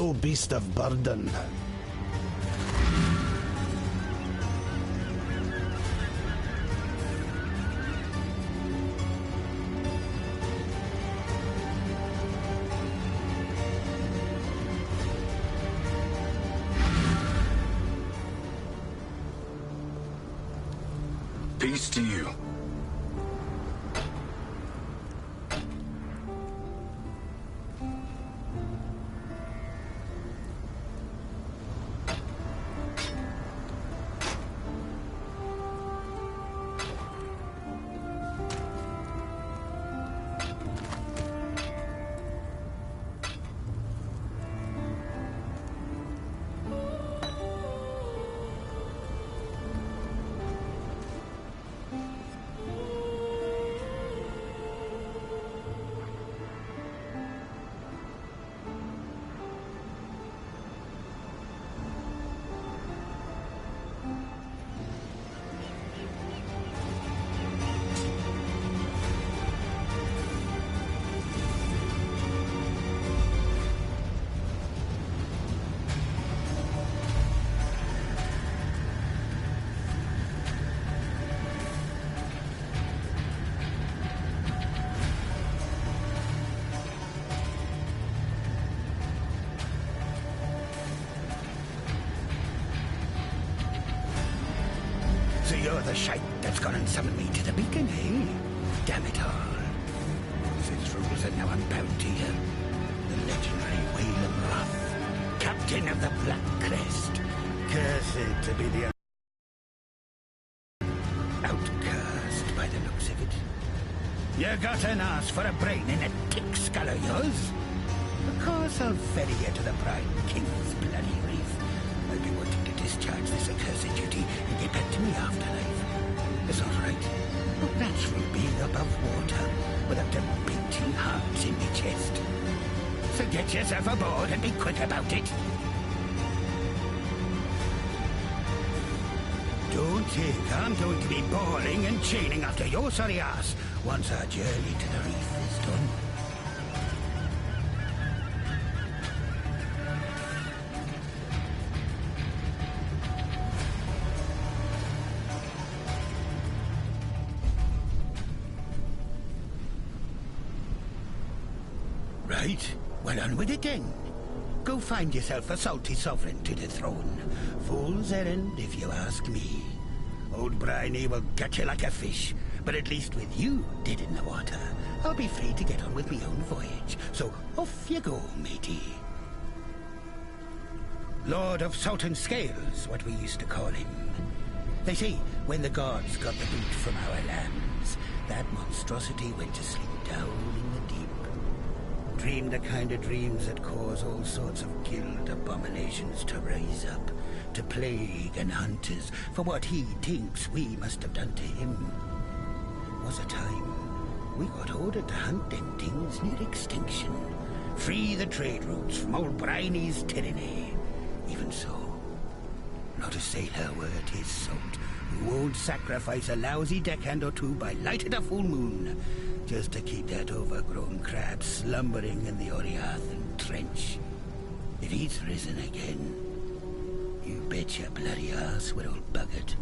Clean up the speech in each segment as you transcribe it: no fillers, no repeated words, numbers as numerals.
no beast of burden. Peace to you. So you're the shite that's gone and summoned me to the beacon, eh? Damn it all. Since rules are now unbound to you, the legendary Metamorph, captain of the Black Crest. Cursed to be the outcast by the looks of it. You got an ass for a brain in a tick skull of yours? Of course I'll ferry you to the Prime King's bloody reef. I'll be wanting to discharge this accursed duty and get back to me afterlife. It's all right. Not natural being above water without a beating heart in my chest. So get yourself aboard and be quick about it. Don't think I'm going to be bawling and chaining after your sorry ass once our journey to the reef is done. Right, well on with it then. Go find yourself a salty sovereign to dethrone. Fool's errand, if you ask me. Old Briny will gut you like a fish, but at least with you dead in the water, I'll be free to get on with my own voyage. So off you go, matey. Lord of Salt and Scales, what we used to call him. They say when the gods got the boot from our lands, that monstrosity went to sleep down in the deep. Dreamed the kind of dreams that cause all sorts of guild abominations to rise up, to plague and hunt us for what he thinks we must have done to him. Was a time we got ordered to hunt them things near extinction, free the trade routes from old Briny's tyranny. Even so, not a sailor worth his salt who won't sacrifice a lousy deckhand or two by light of the full moon just to keep that overgrown crab slumbering in the Oriathan trench. If he's risen again, you bet your bloody ass we're all buggered.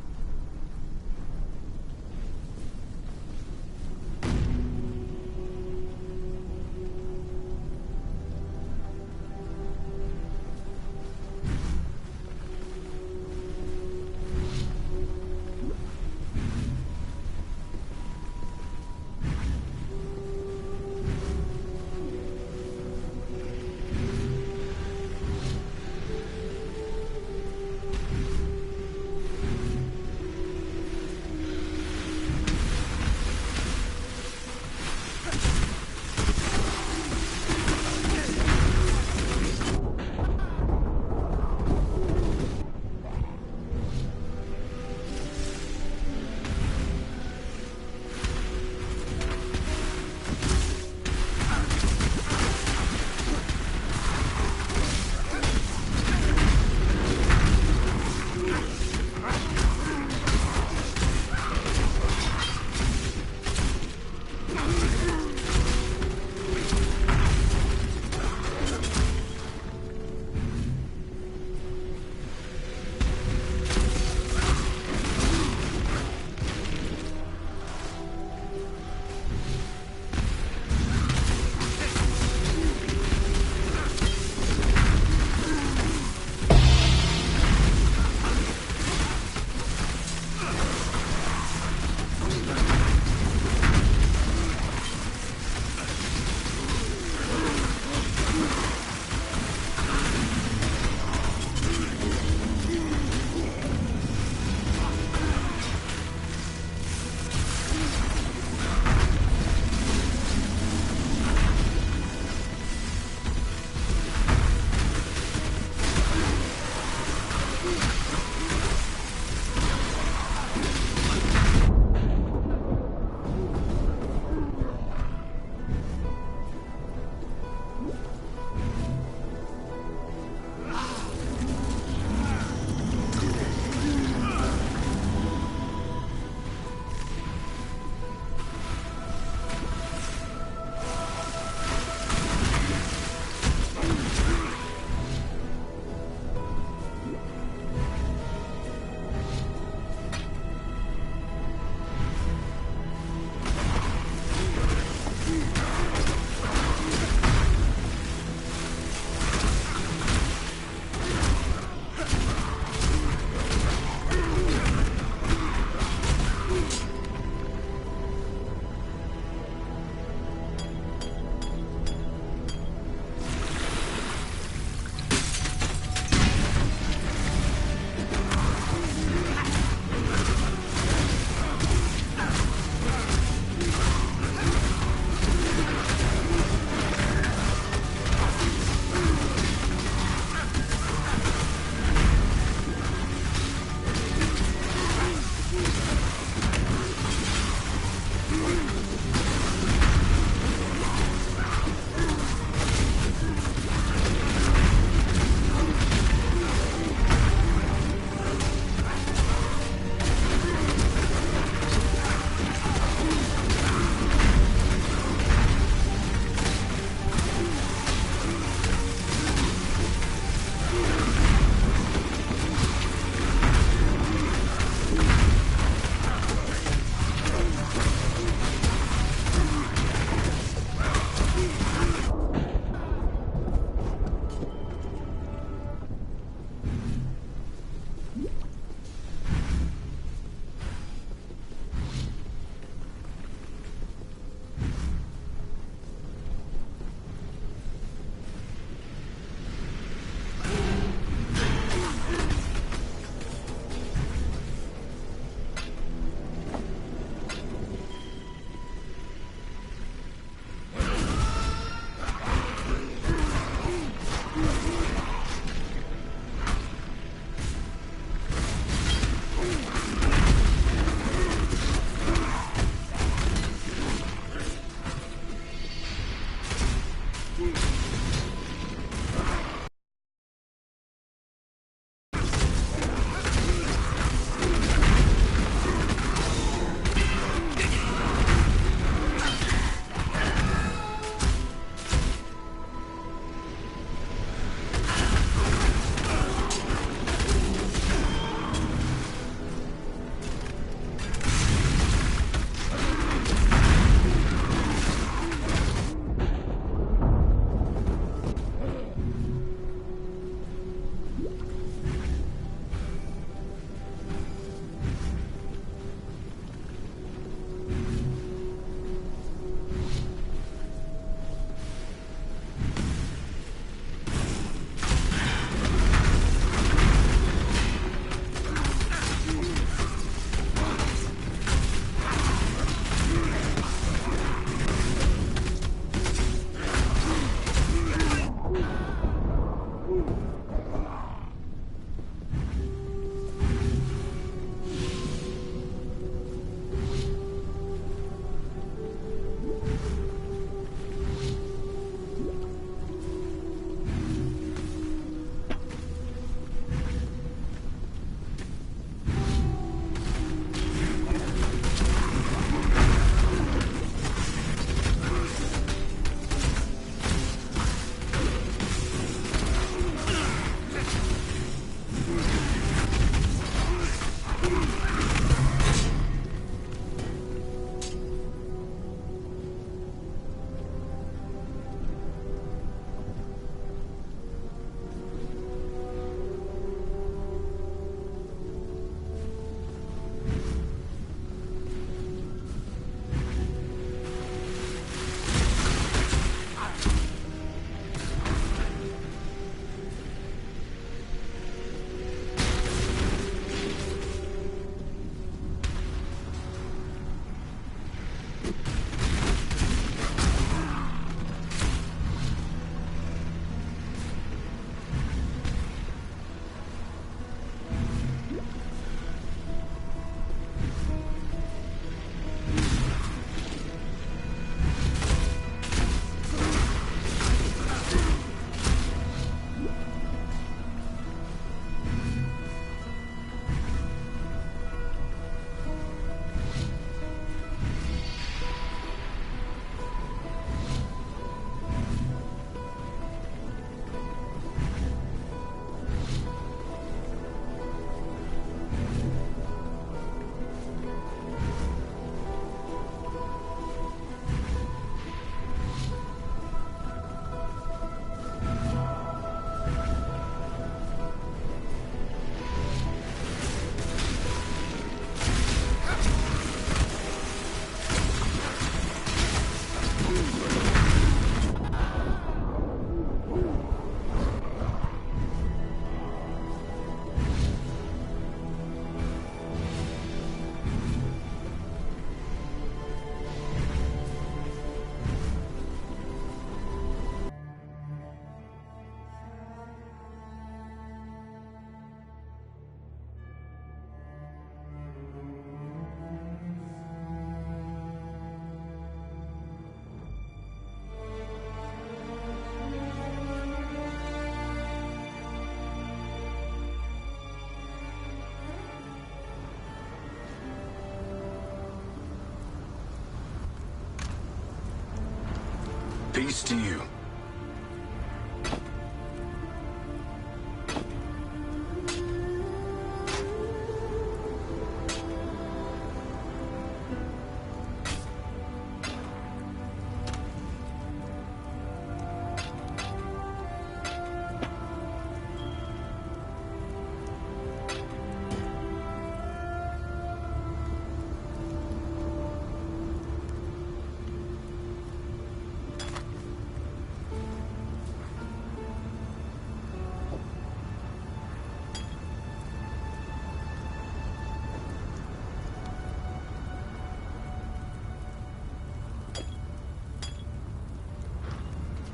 Peace to you.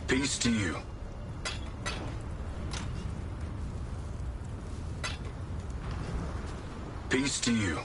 Peace to you. Peace to you.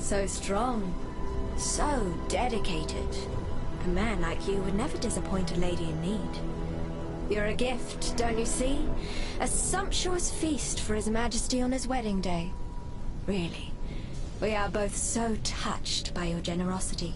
So strong. So dedicated. A man like you would never disappoint a lady in need. You're a gift, don't you see? A sumptuous feast for His Majesty on his wedding day. Really, we are both so touched by your generosity.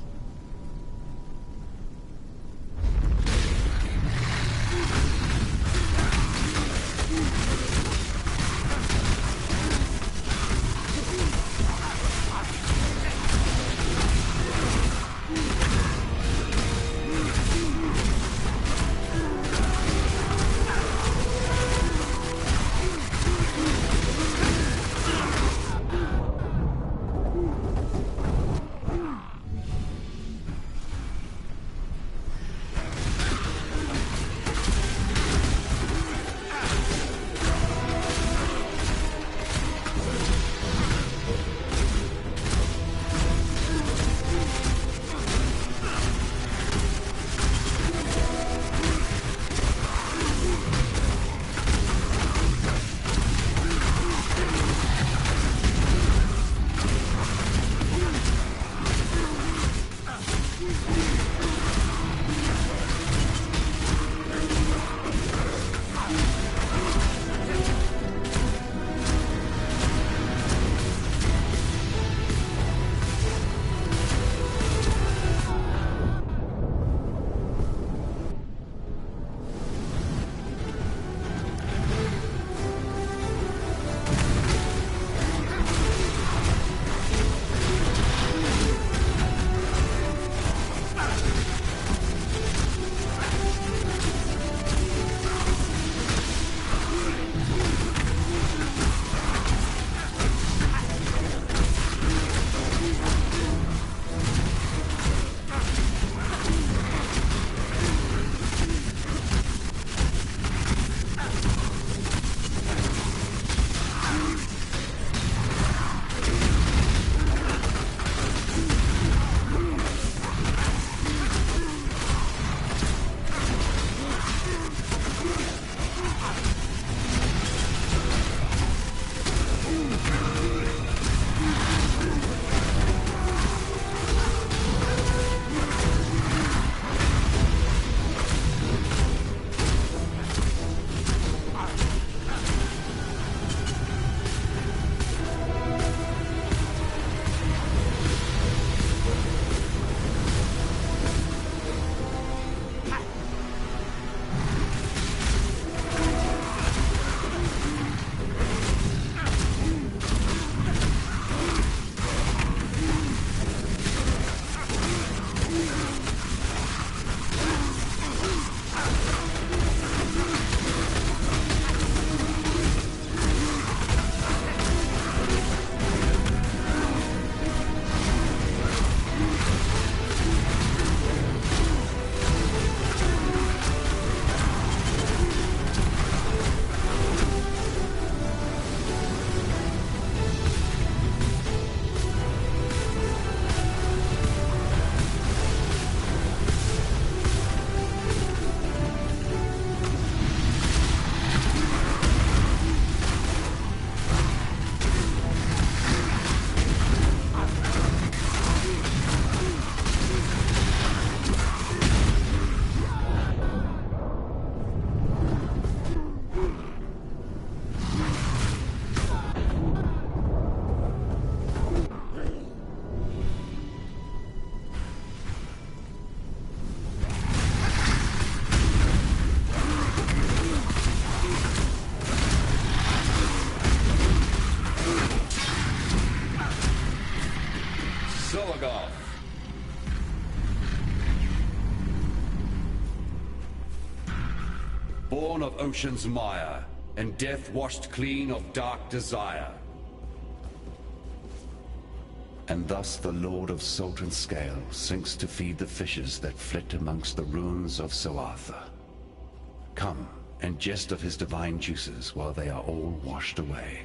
Born of ocean's mire, and death washed clean of dark desire. And thus the Lord of Salt and Scale sinks to feed the fishes that flit amongst the ruins of Soartha. Come and jest of his divine juices while they are all washed away.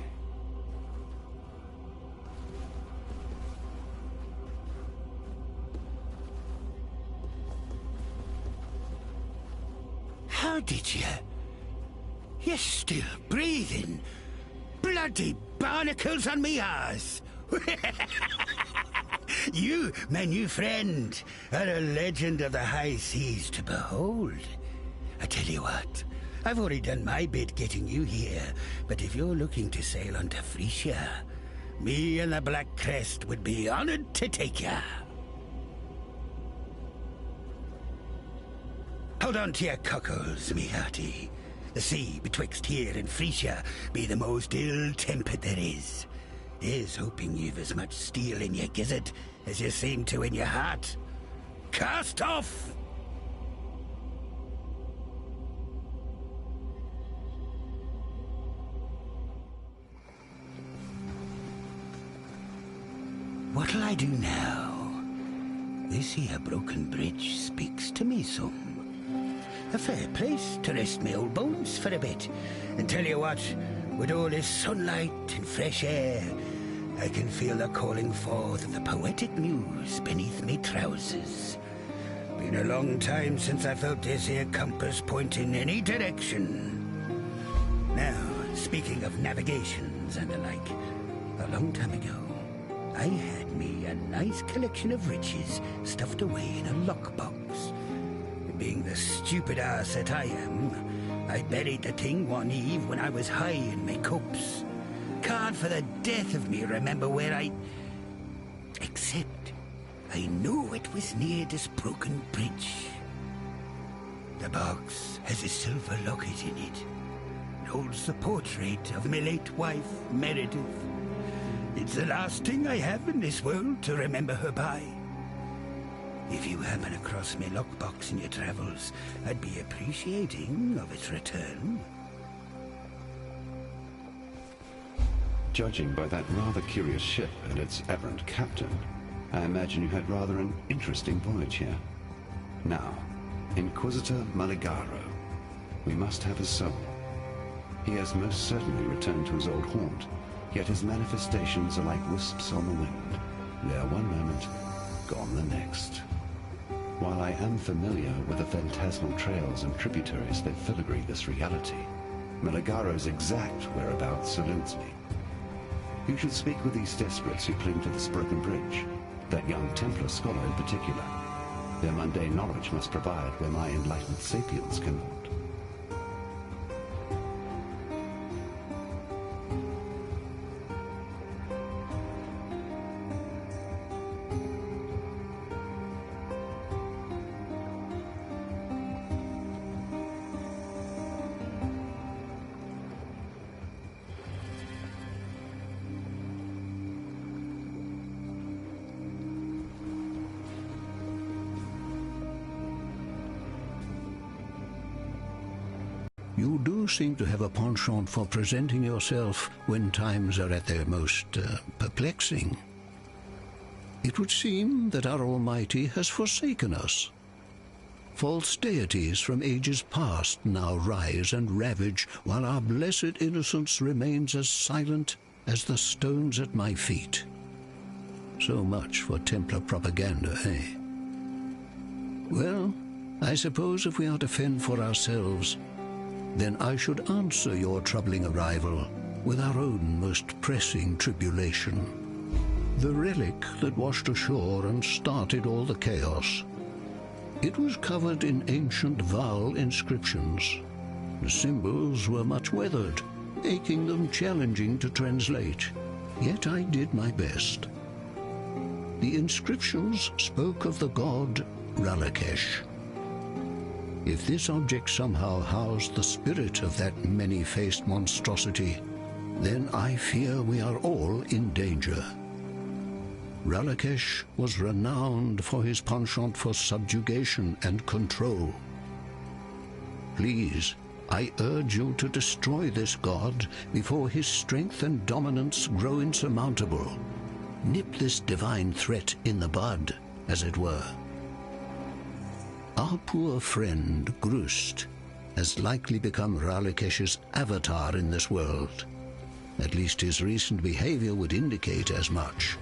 How did you? You're still breathing. Bloody barnacles on me arse. You, my new friend, are a legend of the high seas to behold. I tell you what, I've already done my bit getting you here, but if you're looking to sail onto Frisia, me and the Black Crest would be honored to take ya. Hold on to your cockles, me hearty. The sea betwixt here and Frisia be the most ill-tempered there is. Here's hoping you've as much steel in your gizzard as you seem to in your heart. Cast off! What'll I do now? This here broken bridge speaks to me some. A fair place to rest me old bones for a bit. And tell you what, with all this sunlight and fresh air, I can feel the calling forth of the poetic muse beneath me trousers. Been a long time since I felt this here compass point in any direction. Now, speaking of navigations and the like, a long time ago, I had me a nice collection of riches stuffed away in a lockbox. Being the stupid ass that I am, I buried the thing one eve when I was high in my copse. Can't for the death of me remember where except I know it was near this broken bridge. The box has a silver locket in it. It holds the portrait of my late wife, Meredith. It's the last thing I have in this world to remember her by. If you happen across my lockbox in your travels, I'd be appreciating of its return. Judging by that rather curious ship and its aberrant captain, I imagine you had rather an interesting voyage here. Now, Inquisitor Maligaro. We must have his soul. He has most certainly returned to his old haunt, yet his manifestations are like wisps on the wind. There one moment, gone the next. While I am familiar with the phantasmal trails and tributaries that filigree this reality, Maligaro's exact whereabouts eludes me. You should speak with these desperates who cling to this broken bridge, that young Templar scholar in particular. Their mundane knowledge must provide where my enlightened sapiens cannot. You do seem to have a penchant for presenting yourself when times are at their most perplexing. It would seem that our Almighty has forsaken us. False deities from ages past now rise and ravage, while our blessed innocence remains as silent as the stones at my feet. So much for Templar propaganda, eh? Well, I suppose if we are to fend for ourselves, then I should answer your troubling arrival with our own most pressing tribulation. The relic that washed ashore and started all the chaos. It was covered in ancient vowel inscriptions. The symbols were much weathered, making them challenging to translate. Yet I did my best. The inscriptions spoke of the god Ralakesh. If this object somehow housed the spirit of that many-faced monstrosity, then I fear we are all in danger. Ralakesh was renowned for his penchant for subjugation and control. Please, I urge you to destroy this god before his strength and dominance grow insurmountable. Nip this divine threat in the bud, as it were. Our poor friend, Grust, has likely become Ralakesh's avatar in this world. At least his recent behavior would indicate as much.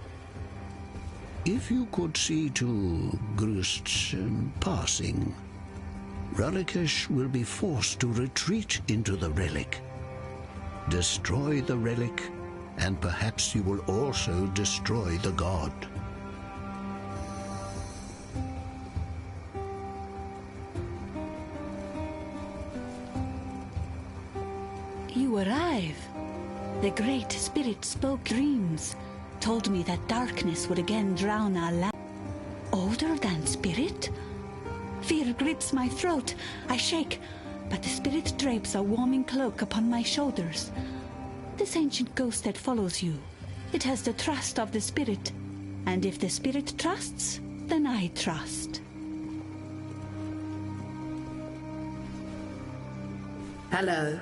If you could see to Grust's passing, Ralakesh will be forced to retreat into the relic. Destroy the relic, and perhaps you will also destroy the god. The Great Spirit spoke dreams, told me that darkness would again drown our land. Older than Spirit? Fear grips my throat. I shake, but the Spirit drapes a warming cloak upon my shoulders. This ancient ghost that follows you, it has the trust of the Spirit. And if the Spirit trusts, then I trust. Hello.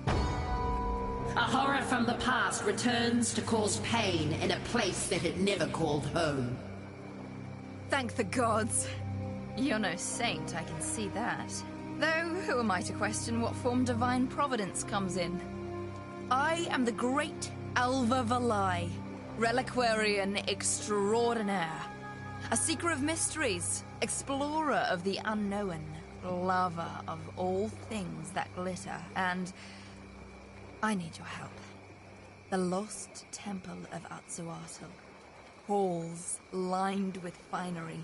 A horror from the past returns to cause pain in a place that it never called home. Thank the gods. You're no saint, I can see that. Though, who am I to question what form divine providence comes in? I am the great Alva Valai, reliquarian extraordinaire. A seeker of mysteries, explorer of the unknown, lover of all things that glitter, and I need your help. The lost temple of Atsuatl. Halls lined with finery.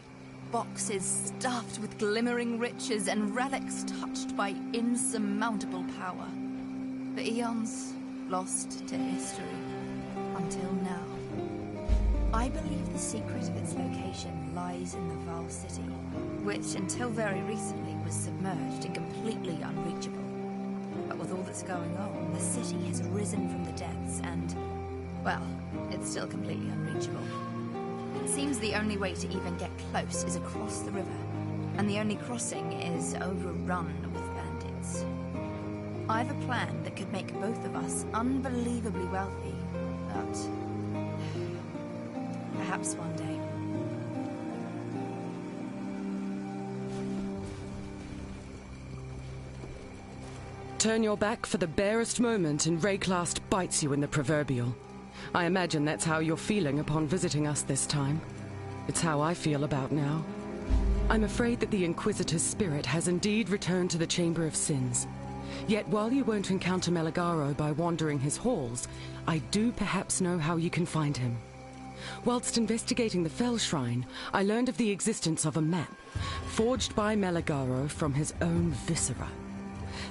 Boxes stuffed with glimmering riches and relics touched by insurmountable power. For eons, lost to history. Until now. I believe the secret of its location lies in the Val City, which until very recently was submerged and completely unreachable. But with all that's going on, the city has risen from the depths and, well, it's still completely unreachable. It seems the only way to even get close is across the river, and the only crossing is overrun with bandits. I have a plan that could make both of us unbelievably wealthy, but perhaps one day. Turn your back for the barest moment and Rayclast bites you in the proverbial. I imagine that's how you're feeling upon visiting us this time. It's how I feel about now. I'm afraid that the Inquisitor's spirit has indeed returned to the Chamber of Sins. Yet while you won't encounter Meligaro by wandering his halls, I do perhaps know how you can find him. Whilst investigating the Fell Shrine, I learned of the existence of a map, forged by Meligaro from his own viscera.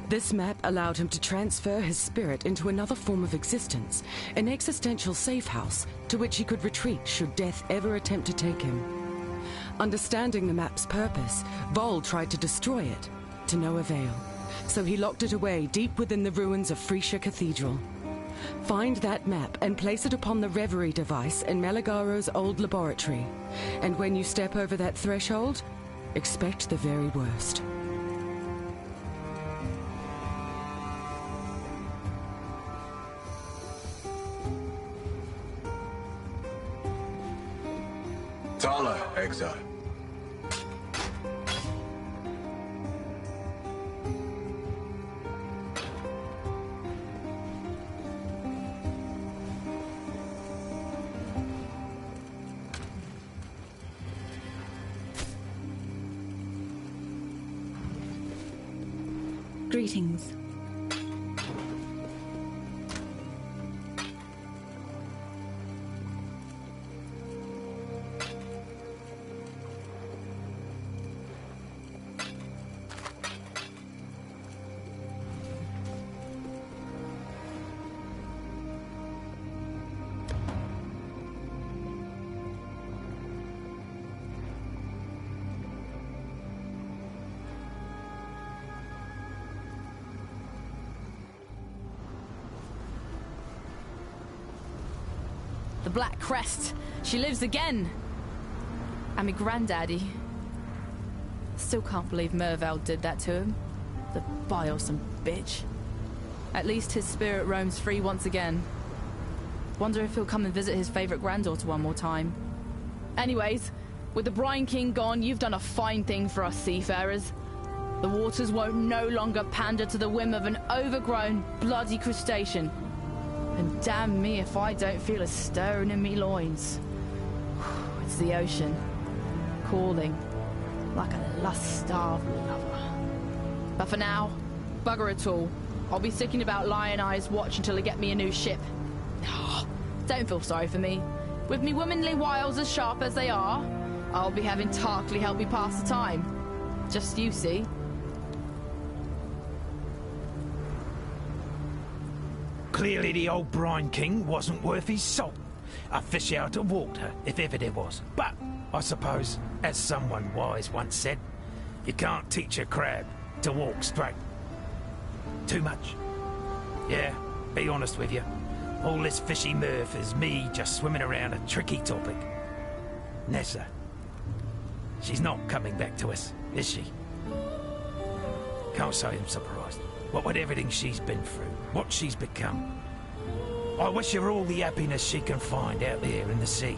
This map allowed him to transfer his spirit into another form of existence, an existential safe house to which he could retreat should death ever attempt to take him. Understanding the map's purpose, Vol tried to destroy it, to no avail, so he locked it away deep within the ruins of Freesia Cathedral. Find that map and place it upon the Reverie device in Meligaro's old laboratory, and when you step over that threshold, expect the very worst. Tala, Exile. Greetings. The Black Crest. She lives again. And my granddaddy. Still can't believe Mervale did that to him. The bilesome bitch. At least his spirit roams free once again. Wonder if he'll come and visit his favorite granddaughter one more time. Anyways, with the Brine King gone, you've done a fine thing for us seafarers. The waters won't no longer pander to the whim of an overgrown, bloody crustacean. And damn me if I don't feel a stirring in me loins. It's the ocean, calling, like a lust-starved lover. But for now, bugger it all. I'll be sticking about Lion Eye's watch until I get me a new ship. Don't feel sorry for me. With me womanly wiles as sharp as they are, I'll be having Tarkley help me pass the time. Just you see. Clearly the old Brine King wasn't worth his salt. A fish out of water, if ever there was. But, I suppose, as someone wise once said, you can't teach a crab to walk straight. Too much. Yeah, be honest with you. All this fishy mirth is me just swimming around a tricky topic. Nessa. She's not coming back to us, is she? Can't say I'm surprised. What with everything she's been through, what she's become. I wish her all the happiness she can find out there in the sea.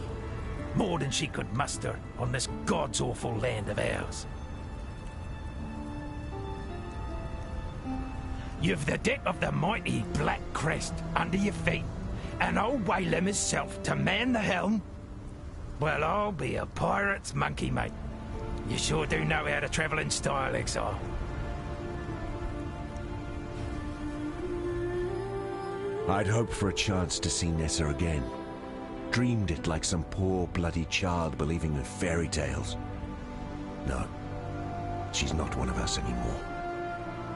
More than she could muster on this God's awful land of ours. You've the deck of the mighty Black Crest under your feet, and old Whalem himself to man the helm. Well, I'll be a pirate's monkey, mate. You sure do know how to travel in style, Exile. I'd hoped for a chance to see Nessa again. Dreamed it like some poor bloody child believing in fairy tales. No, she's not one of us anymore.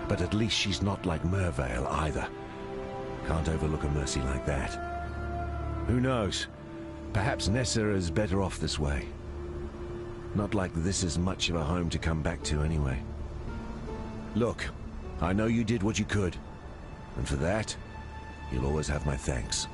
But at least she's not like Mervale either. Can't overlook a mercy like that. Who knows? Perhaps Nessa is better off this way. Not like this is much of a home to come back to anyway. Look, I know you did what you could. And for that, you'll always have my thanks.